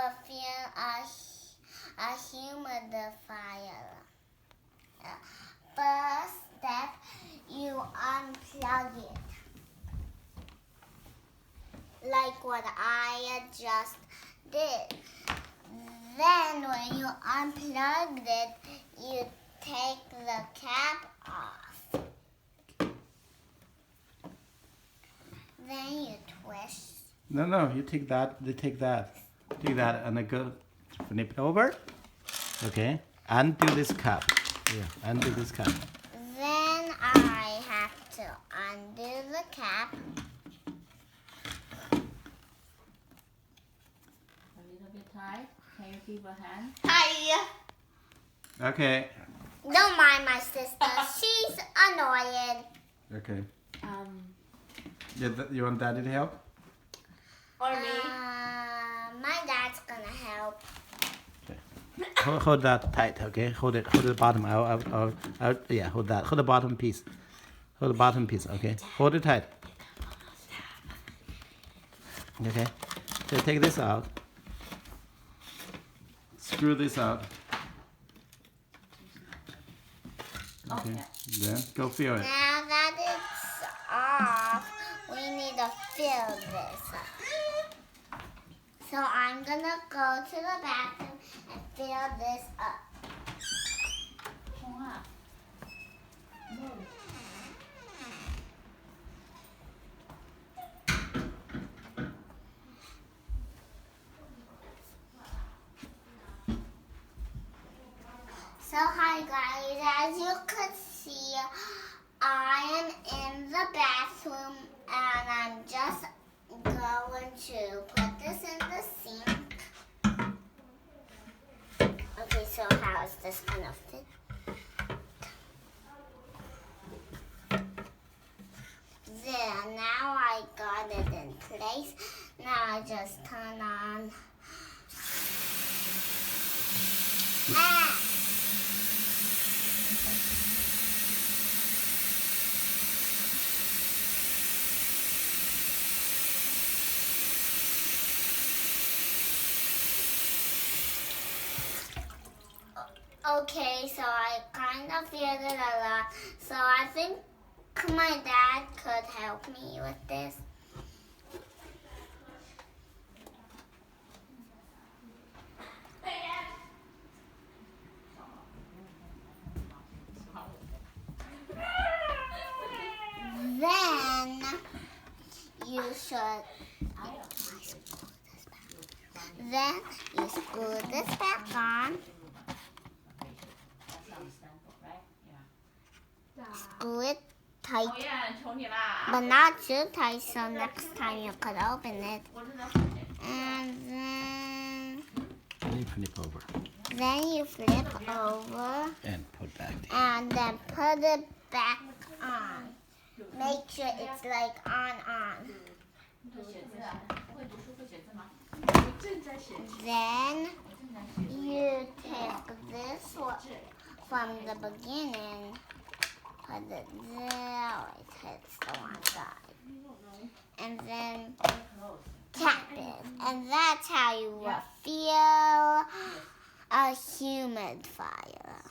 will fill a humidifier. First step, you unplug it. Like what I just did. Then when you unplugged it, you take the cap off. Then you twist. No, you take that, take that, and then go flip it over. Okay, undo this cap. Yeah, undo this cap. Then I have to undo the cap. A little bit tight. Can you give a hand? Hi. Okay. Don't mind my sister. She's annoying. Okay. Yeah, you want Daddy to help? Or me? My dad's gonna help. Okay. Hold that tight. Okay. Hold the bottom. Yeah. Hold that. Hold the bottom piece. Hold the bottom piece. Okay. Hold it tight. Okay. So take this out. Screw this out. Okay. Then go fill it. Now that it's off, we need to fill this up. So I'm gonna go to the bathroom and fill this up. So hi guys, as you could see, I am in the bathroom and I'm just going to put this in the sink. Okay, so how is this gonna fit? There, now I got it in place. Now I just turn on. Okay, so I kind of figured it a lot. So I think my dad could help me with this. Then you should. Then you screw this back on. Screw it tight, but not too tight, so next time you could open it. And then You flip over. Then you flip over And put back. and then put it back on. Make sure it's like on. Then you take this one from the beginning, put it there, it hits the one side, and then tap it. And that's how you will feel a humidifier.